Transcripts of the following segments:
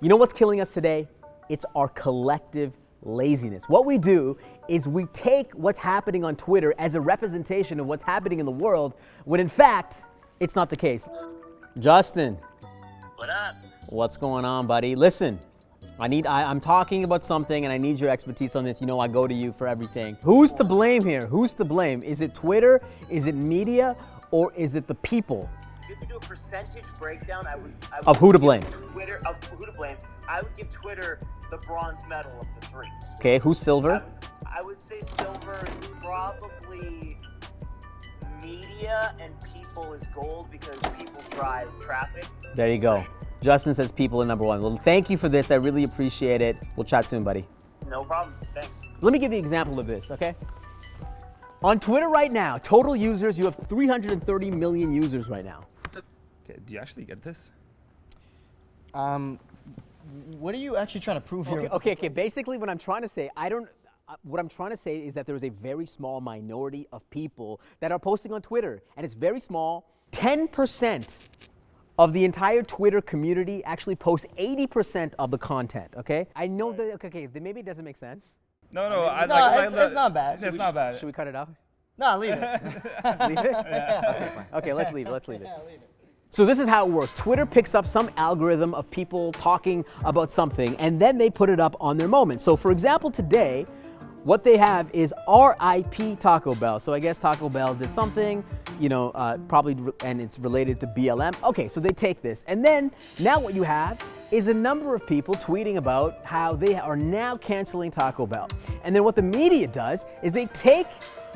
You know what's killing us today? It's our collective laziness. What we do is we take what's happening on Twitter as a representation of what's happening in the world, when in fact, it's not the case. Justin. What up? What's going on, buddy? Listen, I'm talking about something and I need your expertise on this. You know I go to you for everything. Who's to blame here? Who's to blame? Is it Twitter? Is it media? Or is it the people? If you have to do a percentage breakdown, I would Of who to blame? Twitter, of who to blame. I would give Twitter the bronze medal of the three. Okay, who's silver? I would say silver is probably media, and people is gold because people drive traffic. There you go. Justin says people are number one. Well, thank you for this. I really appreciate it. We'll chat soon, buddy. No problem. Thanks. Let me give you an example of this, okay? On Twitter right now, total users, you have 330 million users right now. Okay, do you actually get this? What are you actually trying to prove here? Okay. Basically, what I'm trying to say, what I'm trying to say is that there is a very small minority of people that are posting on Twitter, and it's very small. 10% of the entire Twitter community actually posts 80% of the content, okay? I know that, okay, maybe it doesn't make sense. No, it's not bad. It's not bad. Should we cut it out? No, leave it. Leave it? Okay, fine. Okay, let's leave it. Yeah, leave it. So this is how it works. Twitter picks up some algorithm of people talking about something, and then they put it up on their moment. So for example, today, what they have is RIP Taco Bell. So I guess Taco Bell did something, probably, and it's related to BLM. Okay, so they take this. And then now what you have is a number of people tweeting about how they are now canceling Taco Bell. And then what the media does is they take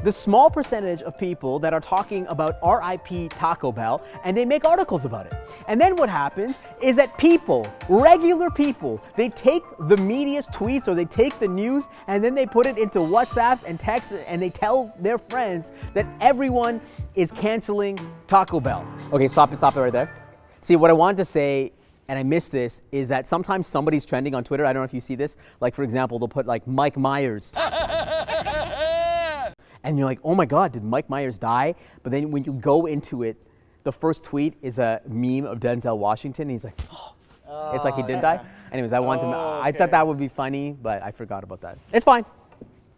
the small percentage of people that are talking about RIP Taco Bell, and they make articles about it. And then what happens is that people, regular people, they take the media's tweets or they take the news and then they put it into WhatsApps and texts, and they tell their friends that everyone is canceling Taco Bell. Okay, stop it right there. See, what I wanted to say, and I missed this, is that sometimes somebody's trending on Twitter. I don't know if you see this. Like, for example, they'll put like Mike Myers. And you're like, oh my God, did Mike Myers die? But then when you go into it, the first tweet is a meme of Denzel Washington. And he's like, oh. It's like he didn't die. Anyways, I thought that would be funny, but I forgot about that. It's fine.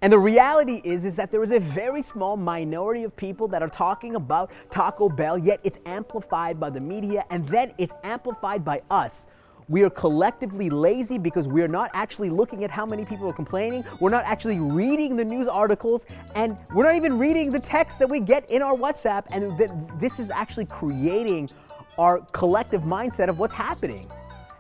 And the reality is that there is a very small minority of people that are talking about Taco Bell, yet it's amplified by the media, and then it's amplified by us. We are collectively lazy because we are not actually looking at how many people are complaining. We're not actually reading the news articles, and we're not even reading the text that we get in our WhatsApp. And this is actually creating our collective mindset of what's happening.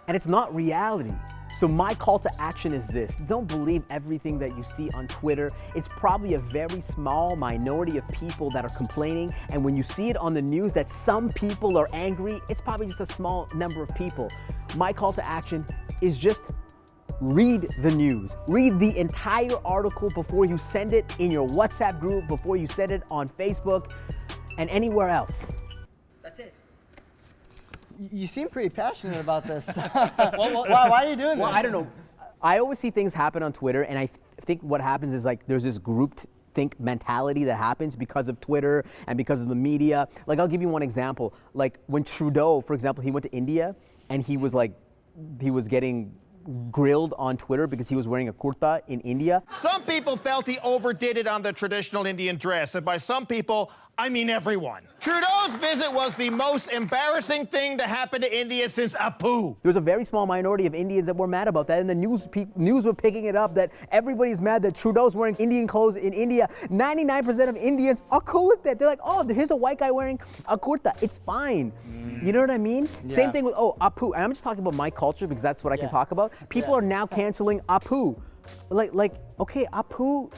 And it's not reality. So my call to action is this: don't believe everything that you see on Twitter. It's probably a very small minority of people that are complaining, and when you see it on the news that some people are angry, it's probably just a small number of people. My call to action is just read the news. Read the entire article before you send it in your WhatsApp group, before you send it on Facebook, and anywhere else. That's it. You seem pretty passionate about this. Why are you doing this? Well, I don't know. I always see things happen on Twitter, and I think what happens is like there's this groupthink mentality that happens because of Twitter and because of the media. Like, I'll give you one example. Like when Trudeau, for example, he went to India, and he was getting grilled on Twitter because he was wearing a kurta in India. Some people felt he overdid it on the traditional Indian dress, and by some people, I mean everyone. Trudeau's visit was the most embarrassing thing to happen to India since Apu. There was a very small minority of Indians that were mad about that, and the news were picking it up that everybody's mad that Trudeau's wearing Indian clothes in India. 99% of Indians are cool with that. They're like, oh, here's a white guy wearing a kurta. It's fine. You know what I mean? Yeah. Same thing with, Apu. And I'm just talking about my culture because that's what I can talk about. People are now canceling Apu. Okay, Apu,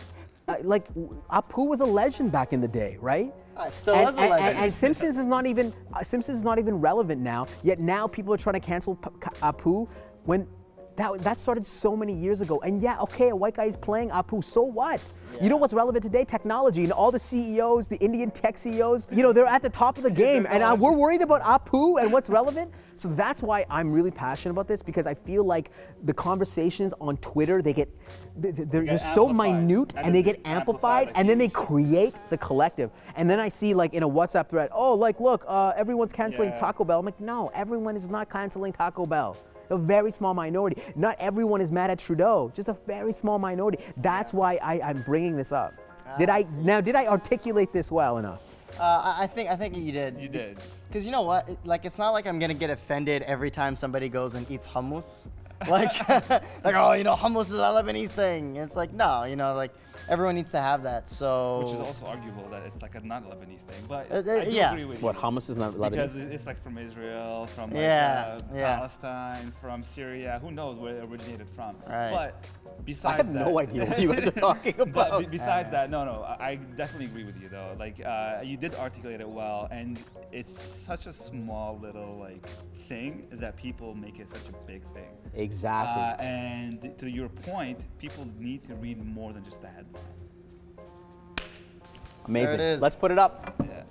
Apu was a legend back in the day, right? Still is a legend. And Simpsons is not even relevant now. Yet now people are trying to cancel Apu when that started so many years ago. And yeah, okay, a white guy is playing Apu, so what? Yeah. You know what's relevant today? Technology. And all the CEOs, the Indian tech CEOs, they're at the top of the game. And we're worried about Apu and what's relevant. So that's why I'm really passionate about this, because I feel like the conversations on Twitter, they're so minute and they get amplified, and then they create the collective. And then I see like in a WhatsApp thread, look, everyone's canceling Taco Bell. I'm like, no, everyone is not canceling Taco Bell. A very small minority. Not everyone is mad at Trudeau. Just a very small minority. That's why I'm bringing this up. Did I articulate this well enough? I think you did. You did. Because you know what? Like, it's not like I'm gonna get offended every time somebody goes and eats hummus. Like, oh, you know, hummus is a Lebanese thing. It's like, no, you know, like, everyone needs to have that. So. Which is also arguable that it's like a not Lebanese thing, but I do yeah. agree with What, you. hummus is not Lebanese? Because it's like from Israel, from like, Yeah. Palestine, from Syria. Who knows where it originated from? Right. But I besides have that, no idea what you guys are talking about. But besides that, no, I definitely agree with you though. Like, you did articulate it well, and it's such a small little like thing that people make it such a big thing. Exactly. And to your point, people need to read more than just the headline. Amazing. There it is. Let's put it up. Yeah.